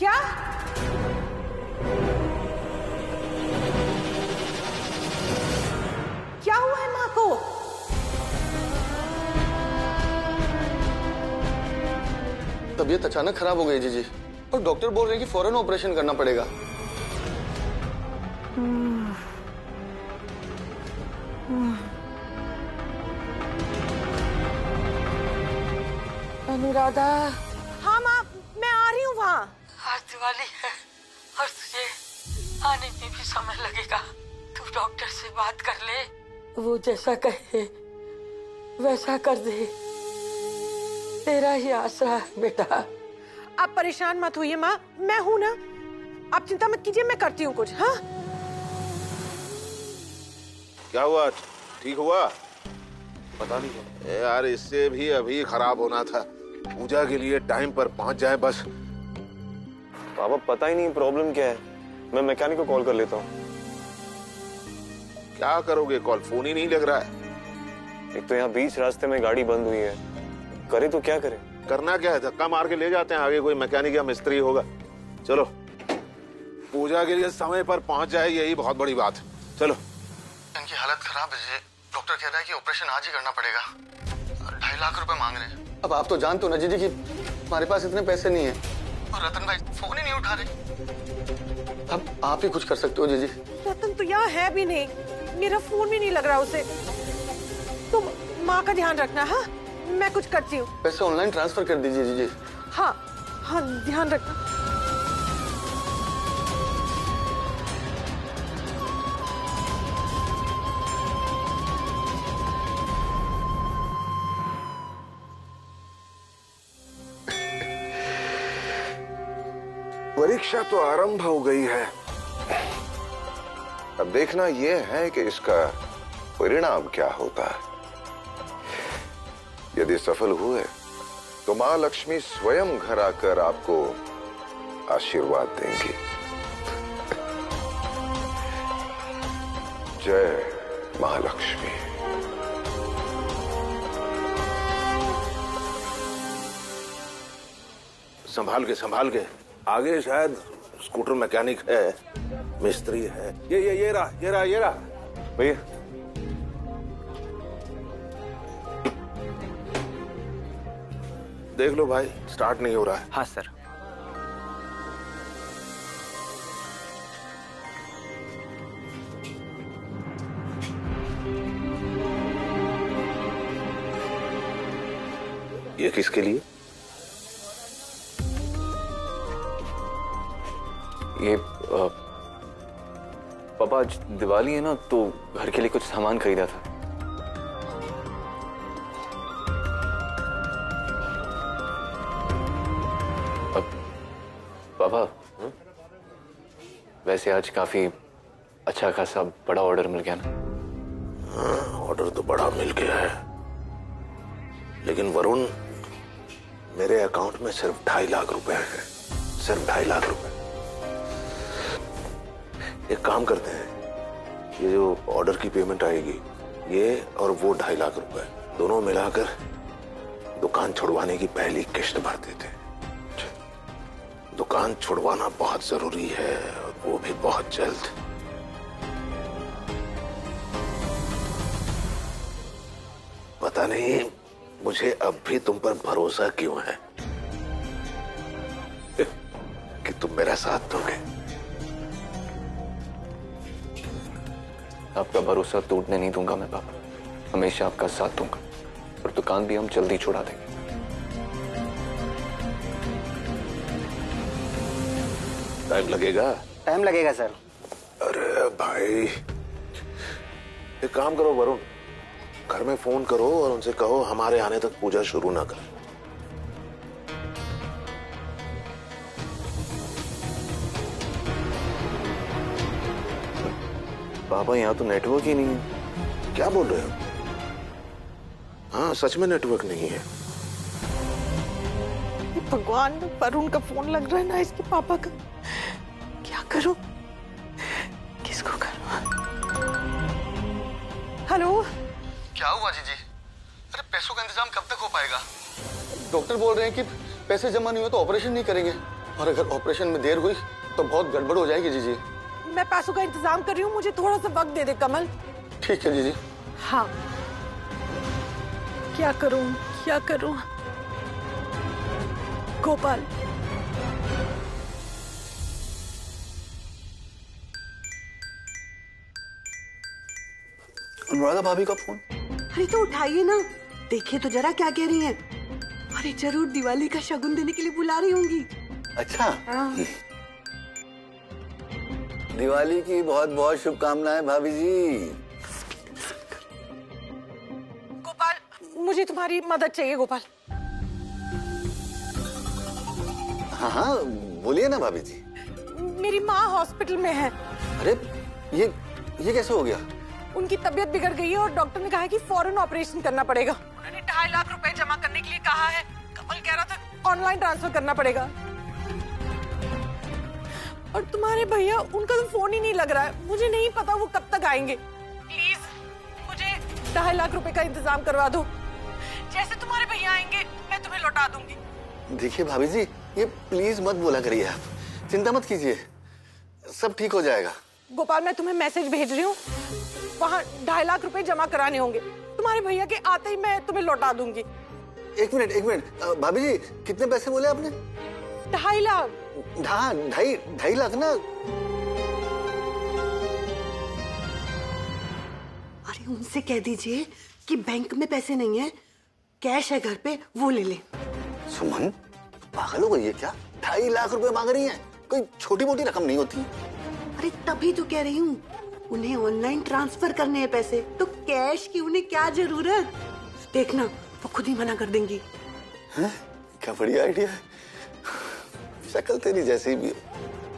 क्या? क्या हुआ है माँ को? तबीयत अचानक खराब हो गई जीजी, और डॉक्टर बोल रहे हैं कि फौरन ऑपरेशन करना पड़ेगा। अनुराधा। हाँ माँ, मैं आ रही हूँ वहाँ। आज दिवाली है और तुझे आने में भी समय लगेगा। तू डॉक्टर से बात कर ले, वो जैसा कहे वैसा कर दे। तेरा ही आसरा है बेटा। आप परेशान मत होइए माँ, मैं हूँ ना। आप चिंता मत कीजिए, मैं करती हूँ कुछ। हाँ क्या हुआ? ठीक हुआ? पता नहीं यार, इससे भी अभी खराब होना था। पूजा के लिए टाइम पर पहुंच जाए बस। पापा पता ही नहीं प्रॉब्लम क्या है। मैं मैकेनिक को कॉल कर लेता हूँ। क्या करोगे? कॉल फोन ही नहीं लग रहा है। एक तो यहाँ बीच रास्ते में गाड़ी बंद हुई है, करे तो क्या करे? करना क्या है, धक्का मार के ले जाते हैं, आगे कोई मैकेनिक या मिस्त्री होगा। चलो, पूजा के लिए समय पर पहुंच जाए, यही बहुत बड़ी बात है। चलो। इनकी हालत खराब है, डॉक्टर कह रहा है कि ऑपरेशन आज ही करना पड़ेगा। 2.5 लाख रुपए मांग रहे हैं। अब आप तो जानते हो ना जीजी कि हमारे पास इतने पैसे नहीं है, और रतन भाई फोन ही नहीं उठा रहे। अब आप ही कुछ कर सकते हो जीजी। रतन तो यहाँ है भी नहीं, मेरा फोन भी नहीं लग रहा उसे। तुम माँ का ध्यान रखना। हाँ, मैं कुछ करती हूँ। पैसे ऑनलाइन ट्रांसफर कर दीजिए जीजी। हाँ हाँ, ध्यान रखना। परीक्षा तो आरंभ हो गई है। अब देखना यह है कि इसका परिणाम क्या होता है। यदि सफल हुए तो मां लक्ष्मी स्वयं घर आकर आपको आशीर्वाद देंगी। जय महालक्ष्मी। संभाल के, संभाल के। आगे शायद स्कूटर मैकेनिक है, मिस्त्री है। ये रहा। भैया देख लो भाई, स्टार्ट नहीं हो रहा है। हाँ सर। ये किसके लिए? ये पापा आज दिवाली है ना, तो घर के लिए कुछ सामान खरीदा था। पापा वैसे आज काफी अच्छा खासा बड़ा ऑर्डर मिल गया ना। हाँ, ऑर्डर तो बड़ा मिल गया है, लेकिन वरुण, मेरे अकाउंट में सिर्फ 2.5 लाख रुपए हैं। सिर्फ 2.5 लाख रुपए। एक काम करते हैं, ये जो ऑर्डर की पेमेंट आएगी, ये और वो 2.5 लाख रुपए दोनों मिलाकर दुकान छुड़वाने की पहली किश्त भर देते हैं। दुकान छुड़वाना बहुत जरूरी है, और वो भी बहुत जल्द। पता नहीं मुझे अब भी तुम पर भरोसा क्यों है कि तुम मेरा साथ दोगे। आपका भरोसा टूटने नहीं दूंगा मैं पापा, हमेशा आपका साथ दूंगा। और दुकान भी हम जल्दी छुड़ा देंगे। टाइम लगेगा? टाइम लगेगा सर। अरे भाई, एक काम करो वरुण, घर में फोन करो और उनसे कहो हमारे आने तक पूजा शुरू ना कर। पापा यहाँ तो नेटवर्क ही नहीं है। क्या बोल रहे हो? हाँ, सच में नेटवर्क नहीं है। भगवान, वरुण का फोन लग रहा है ना, इसके पापा का। क्या करूं? किसको करूं? हेलो। क्या हुआ जीजी? अरे पैसों का इंतजाम कब तक हो पाएगा? डॉक्टर बोल रहे हैं कि पैसे जमा नहीं हुए तो ऑपरेशन नहीं करेंगे, और अगर ऑपरेशन में देर हुई तो बहुत गड़बड़ हो जाएगी जीजी। मैं पैसों का इंतजाम कर रही हूँ, मुझे थोड़ा सा वक्त दे दे कमल। ठीक है जीजी। हाँ, क्या करूं क्या करूं? गोपाल, अनुराधा भाभी का फोन। अरे तो उठाइए ना, देखिए तो जरा क्या कह रही हैं। अरे जरूर दिवाली का शगुन देने के लिए बुला रही होंगी। अच्छा, हाँ। दिवाली की बहुत बहुत शुभकामनाएं भाभी जी। गोपाल, मुझे तुम्हारी मदद चाहिए गोपाल। हाँ हाँ, बोलिए ना भाभी जी। मेरी माँ हॉस्पिटल में है। अरे ये कैसे हो गया? उनकी तबीयत बिगड़ गई है और डॉक्टर ने कहा है कि फौरन ऑपरेशन करना पड़ेगा। उन्होंने 2.5 लाख रुपए जमा करने के लिए कहा है। कमल कह रहा था ऑनलाइन ट्रांसफर करना पड़ेगा। और तुम्हारे भैया, उनका तो फोन ही नहीं लग रहा है। मुझे नहीं पता वो कब तक आएंगे। प्लीज मुझे 2.5 लाख रुपए का इंतजाम करवा दो। जैसे तुम्हारे भैया आएंगे मैं तुम्हें लौटा दूंगी। देखिए भाभी जी, ये प्लीज मत बोला करिए आप। चिंता मत कीजिए, सब ठीक हो जाएगा। गोपाल, मैं तुम्हें मैसेज भेज रही हूँ, वहाँ 2.5 लाख रुपए जमा कराने होंगे। तुम्हारे भैया के आते ही मैं तुम्हें लौटा दूंगी। एक मिनट भाभी जी, कितने पैसे बोले आपने? 2.5 लाख। हाँ, 2.5 लाख ना। अरे उनसे कह दीजिए कि बैंक में पैसे नहीं है, कैश है घर पे, वो ले ले। सुमन, पागल हो गई है क्या? 2.5 लाख रुपए मांग रही हैं, कोई छोटी मोटी रकम नहीं होती। अरे तभी तो कह रही हूँ, उन्हें ऑनलाइन ट्रांसफर करने हैं पैसे, तो कैश की उन्हें क्या जरूरत। देखना वो खुद ही मना कर देंगी। हैं? क्या बढ़िया आइडिया है। शक्ल तेरी जैसी भी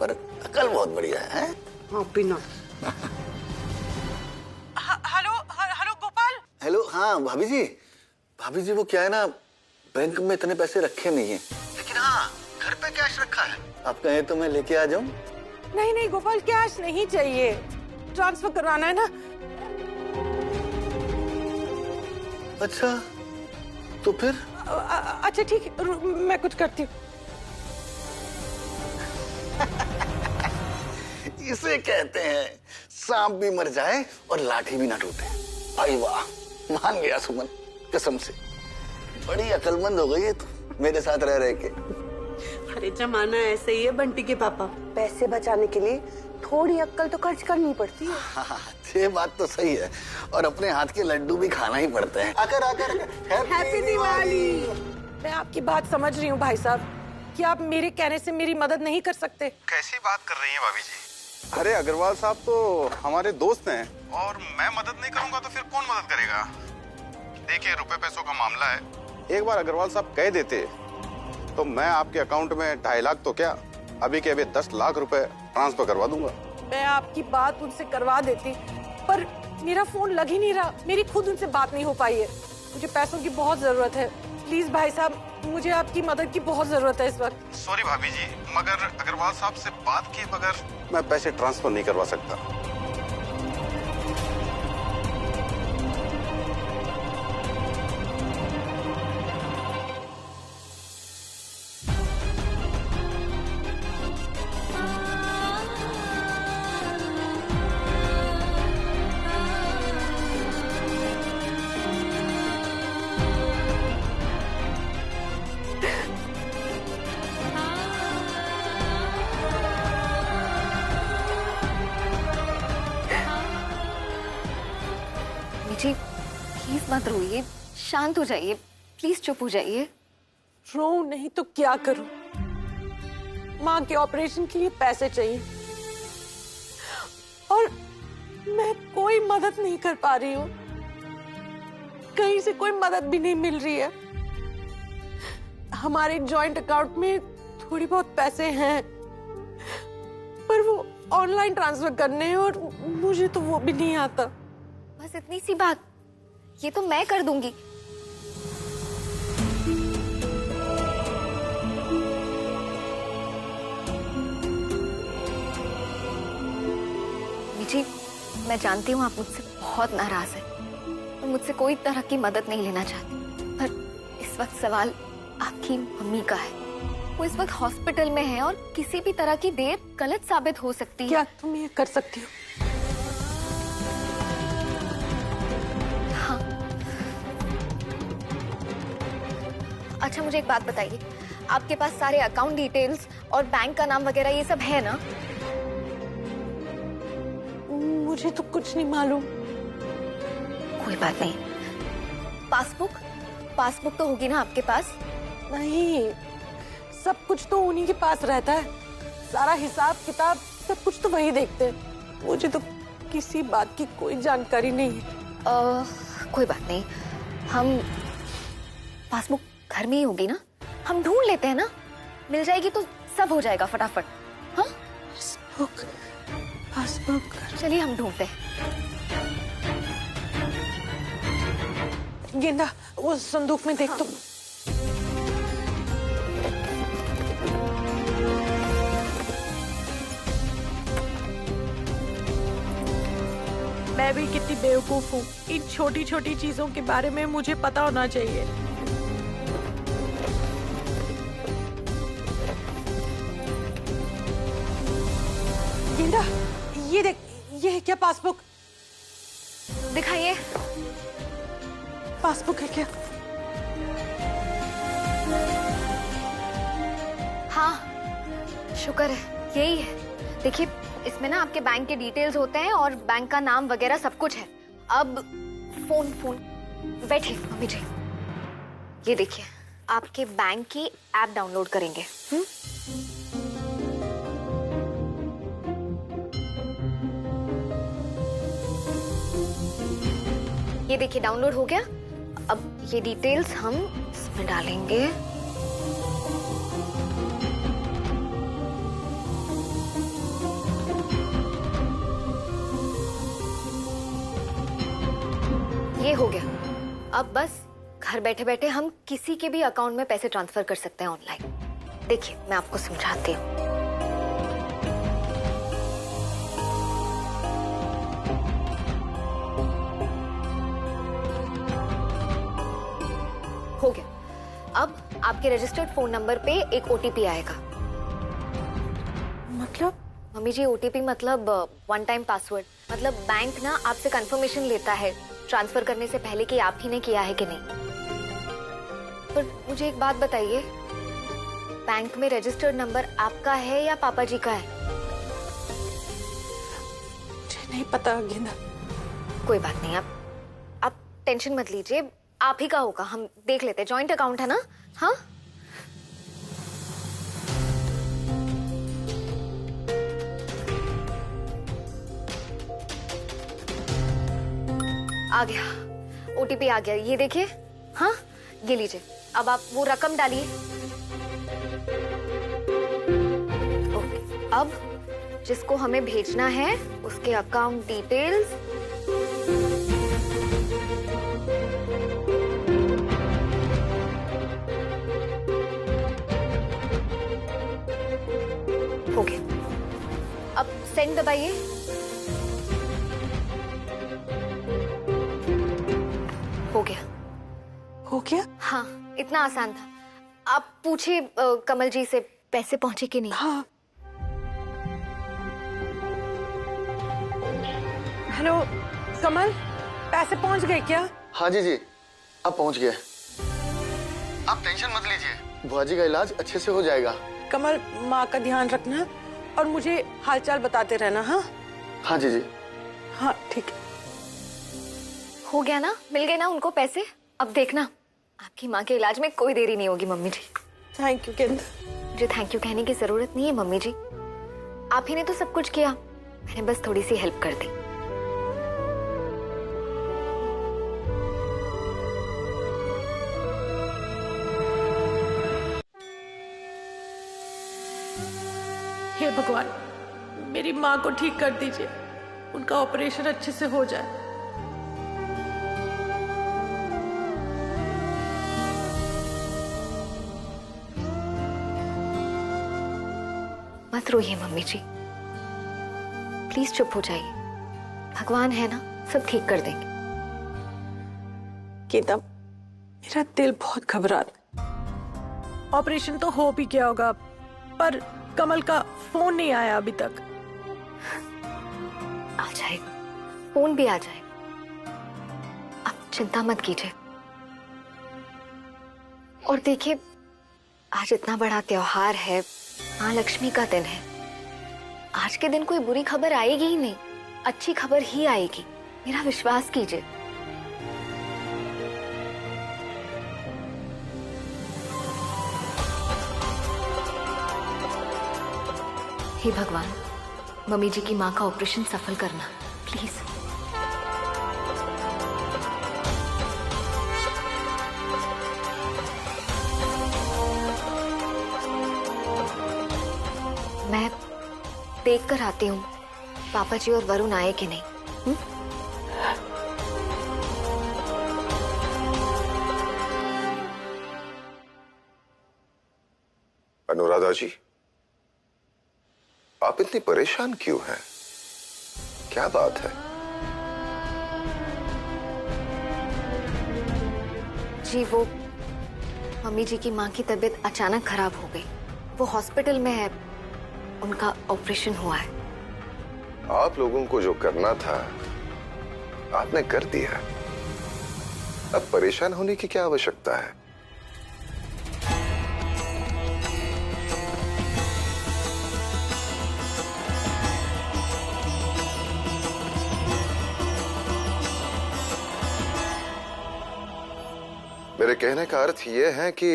पर अकल बहुत बढ़िया है। हाँ बिना। हेलो गोपाल। हेलो, हाँ भाभी जी वो क्या है ना, बैंक में इतने पैसे रखे नहीं है, लेकिन हाँ घर पे कैश रखा है। आप कहें तो मैं लेके आ जाऊं? नहीं गोपाल, कैश नहीं चाहिए, ट्रांसफर कराना है ना। अच्छा तो फिर? अच्छा ठीक है, मैं कुछ करती हूँ। इसे कहते हैं सांप भी मर जाए और लाठी भी ना टूटे। भाई वाह, मान गया सुमन, कसम से बड़ी अकलमंद हो गई है तू मेरे साथ रह के। अरे जमाना ऐसे ही है बंटी के पापा, पैसे बचाने के लिए थोड़ी अक्ल तो खर्च करनी पड़ती है। हाँ, ये बात तो सही है, और अपने हाथ के लड्डू भी खाना ही पड़ते हैं। आकर हैप्पी दिवाली। मैं आपकी बात समझ रही हूँ भाई साहब, कि आप मेरे कहने से मेरी मदद नहीं कर सकते। कैसी बात कर रही हैं भाभी जी? अरे अग्रवाल साहब तो हमारे दोस्त हैं, और मैं मदद नहीं करूंगा तो फिर कौन मदद करेगा? देखिए, रुपए पैसों का मामला है, एक बार अग्रवाल साहब कह देते तो मैं आपके अकाउंट में 2.5 लाख तो क्या, अभी के अभी 10 लाख रुपए ट्रांसफर करवा दूंगा। मैं आपकी बात उनसे करवा देती, पर मेरा फोन लग ही नहीं रहा। मेरी खुद उनसे बात नहीं हो पाई है। मुझे पैसों की बहुत जरूरत है। प्लीज भाई साहब, मुझे आपकी मदद की बहुत जरूरत है इस वक्त। सॉरी भाभी जी, मगर अग्रवाल साहब से बात किए बगैर मैं पैसे ट्रांसफर नहीं करवा सकता। जी प्लीज मत रोइए, शांत हो जाइए, प्लीज चुप हो जाइए। रो नहीं तो क्या करूं? माँ के ऑपरेशन के लिए पैसे चाहिए और मैं कोई मदद नहीं कर पा रही हूँ। कहीं से कोई मदद भी नहीं मिल रही है। हमारे जॉइंट अकाउंट में थोड़ी बहुत पैसे हैं, पर वो ऑनलाइन ट्रांसफर करने हैं और मुझे तो वो भी नहीं आता। बस इतनी सी बात, ये तो मैं कर दूंगी। जी मैं जानती हूँ आप मुझसे बहुत नाराज हैं और मुझसे कोई तरह की मदद नहीं लेना चाहती, पर इस वक्त सवाल आपकी मम्मी का है। वो इस वक्त हॉस्पिटल में है और किसी भी तरह की देर गलत साबित हो सकती है। क्या तुम ये कर सकती हो? हाँ। अच्छा मुझे एक बात बताइए, आपके पास सारे अकाउंट डिटेल्स और बैंक का नाम वगैरह ये सब है ना? मुझे तो कुछ नहीं मालूम। कोई बात नहीं। पासबुक तो होगी ना आपके पास? नहीं, सब कुछ तो उन्हीं के पास रहता है। सारा हिसाब किताब सब कुछ तो वही देखते हैं। मुझे तो किसी बात की कोई जानकारी नहीं है। कोई बात नहीं, हम पासबुक घर में ही होगी ना, हम ढूंढ लेते हैं ना, मिल जाएगी तो सब हो जाएगा फटाफट। हाँ पासबुक चलिए हम ढूंढते हैं। गेंदा वो संदूक में देख तो। मैं भी कितनी बेवकूफ हूँ, इन छोटी छोटी चीजों के बारे में मुझे पता होना चाहिए। गेंदा ये देख, ये है क्या पासबुक? दिखाइए। पासबुक है क्या? हाँ शुक्र है, यही है। देखिए इसमें ना आपके बैंक के डिटेल्स होते हैं और बैंक का नाम वगैरह सब कुछ है। अब फोन बैठिए मम्मी जी, ये देखिए आपके बैंक की ऐप डाउनलोड करेंगे। ये देखिए डाउनलोड हो गया। अब ये डिटेल्स हम इसमें डालेंगे। ये हो गया। अब बस घर बैठे बैठे हम किसी के भी अकाउंट में पैसे ट्रांसफर कर सकते हैं ऑनलाइन। देखिए मैं आपको समझाती हूँ। हो गया। अब आपके रजिस्टर्ड फोन नंबर पे एक ओटीपी आएगा। मतलब? मम्मी जी ओटीपी मतलब वन टाइम पासवर्ड। मतलब बैंक ना आपसे कंफर्मेशन लेता है ट्रांसफर करने से पहले कि आप ही ने किया है कि नहीं। पर मुझे एक बात बताइए, बैंक में रजिस्टर्ड नंबर आपका है या पापा जी का है? मुझे नहीं पता गेंदा। कोई बात नहीं, आप टेंशन मत लीजिए, आप ही का होगा, हम देख लेते हैं। जॉइंट अकाउंट है ना? हाँ आ गया, ओटीपी आ गया, ये देखिए। हाँ ये लीजिए, अब आप वो रकम डालिए। ओके, अब जिसको हमें भेजना है उसके अकाउंट डिटेल्स हो गया। अब सेंड दबाइए। हो गया। हो गया? हाँ इतना आसान था। आप पूछिए कमल जी से पैसे पहुंचे कि नहीं। हाँ। हेलो कमल, पैसे पहुंच गए क्या? हाँ जी अब पहुंच गए। आप टेंशन मत लीजिए, बुआ जी का इलाज अच्छे से हो जाएगा। कमल माँ का ध्यान रखना और मुझे हालचाल बताते रहना। हाँ हाँ जी हाँ ठीक है। हो गया ना, मिल गए ना उनको पैसे। अब देखना आपकी माँ के इलाज में कोई देरी नहीं होगी मम्मी जी। थैंक यू गेंदा। मुझे थैंक यू कहने की जरूरत नहीं है मम्मी जी, आप ही ने तो सब कुछ किया, मैंने बस थोड़ी सी हेल्प कर दी। हे भगवान, मेरी माँ को ठीक कर दीजिए, उनका ऑपरेशन अच्छे से हो जाए। मत रोइए मम्मी जी, प्लीज चुप हो जाइए। भगवान है ना, सब ठीक कर देंगे। गीता, मेरा दिल बहुत घबरा रहा ऑपरेशन तो हो भी गया होगा, पर कमल का फोन नहीं आया अभी तक। आ जाएगा, फोन भी आ जाएगा, आप चिंता मत कीजिए। और देखिए, आज इतना बड़ा त्योहार है, माँ लक्ष्मी का दिन है। आज के दिन कोई बुरी खबर आएगी ही नहीं, अच्छी खबर ही आएगी, मेरा विश्वास कीजिए। हे भगवान, मम्मी जी की माँ का ऑपरेशन सफल करना प्लीज। मैं देख कर आती हूँ पापा जी और वरुण आए कि नहीं। अनुराधा जी, आप इतनी परेशान क्यों हैं? क्या बात है? जी वो मम्मी जी की माँ की तबीयत अचानक खराब हो गई, वो हॉस्पिटल में है, उनका ऑपरेशन हुआ है। आप लोगों को जो करना था आपने कर दिया, अब परेशान होने की क्या आवश्यकता है? मेरे कहने का अर्थ यह है कि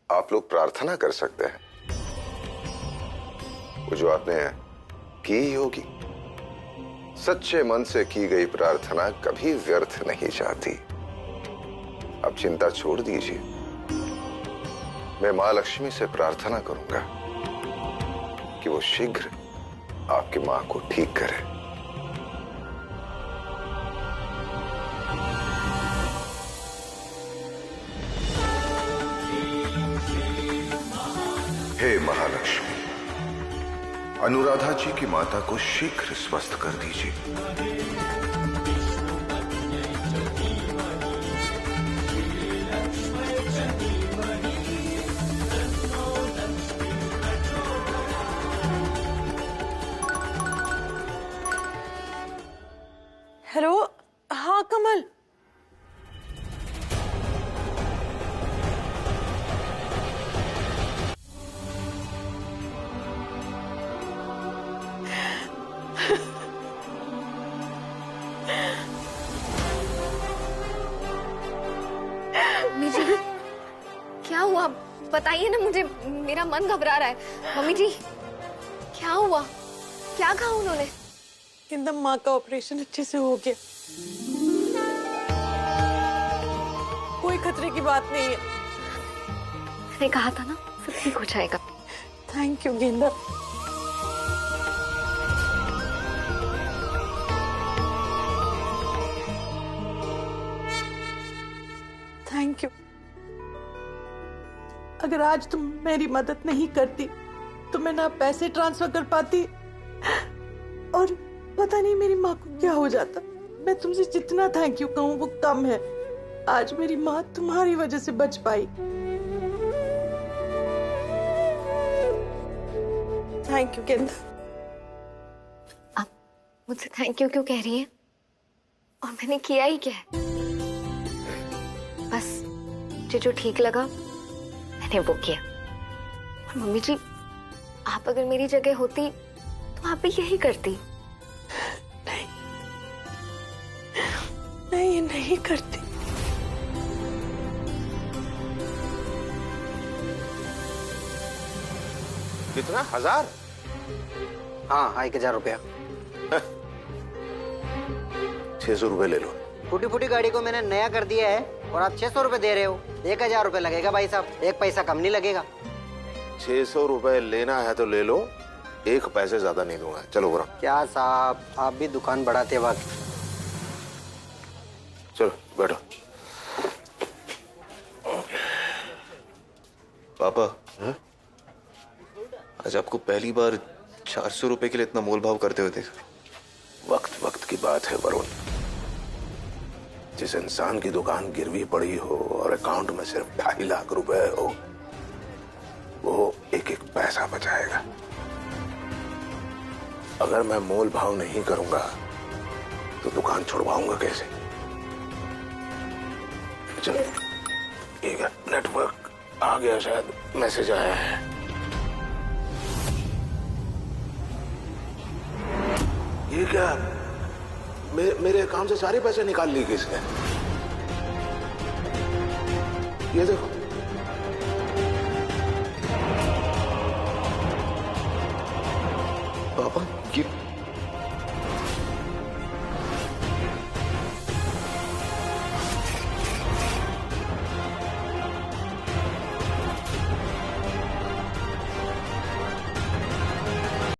आप लोग प्रार्थना कर सकते हैं, वो जो आपने की ही होगी। सच्चे मन से की गई प्रार्थना कभी व्यर्थ नहीं जाती। अब चिंता छोड़ दीजिए, मैं मां लक्ष्मी से प्रार्थना करूंगा कि वो शीघ्र आपकी मां को ठीक करे। हे महालक्ष्मी, अनुराधा जी की माता को शीघ्र स्वस्थ कर दीजिए। हेलो, हाँ कमल। क्या हुआ बताइए ना मुझे, मेरा मन घबरा रहा है। मम्मी जी क्या हुआ, क्या कहा उन्होंने? इंदम माँ का ऑपरेशन अच्छे से हो गया, कोई खतरे की बात नहीं है। मैंने कहा था ना सब ठीक हो जाएगा। थैंक यू गेंदा। Thank you. अगर आज तुम मेरी मदद नहीं करती तो मैं ना पैसे ट्रांसफर कर पाती और पता नहीं मेरी माँ को क्या हो जाता। मैं तुमसे जितना थैंक यू कहूँ वो कम है। आज मेरी माँ तुम्हारी वजह से बच पाई। थैंक यू गेंदा। आप मुझसे थैंक यू क्यों कह रही हैं? और मैंने किया ही क्या है? बस मुझे जो ठीक लगा मैंने वो किया। और मम्मी जी, आप अगर मेरी जगह होती तो आप भी यही करती। मैं ये नहीं करती। कितना? 1000? हाँ, 1000 रुपया। 600 रुपए ले लो। फूटी फूटी गाड़ी को मैंने नया कर दिया है और आप 600 रुपए दे रहे हो। 1000 रुपए लगेगा भाई साहब, 1 पैसा कम नहीं लगेगा। 600 रुपए लेना है तो ले लो, 1 पैसे ज्यादा नहीं दूंगा। चलो बुरा। क्या साहब, आप भी दुकान बढ़ाते वक्त। चलो बैठो। पापा, आज आपको पहली बार 400 रुपए के लिए इतना मोल भाव करते हुए देखा। वक्त वक्त की बात है वरुण। जिस इंसान की दुकान गिरवी पड़ी हो और अकाउंट में सिर्फ 2.5 लाख रुपए हो, पैसा बचाएगा। अगर मैं मोल भाव नहीं करूंगा तो दुकान छुड़वाऊंगा कैसे? चल, ठीक है, नेटवर्क आ गया, शायद मैसेज आया है। ये क्या? मेरे अकाउंट से सारे पैसे निकाल लिए किसने? ये देखो, पापा, ये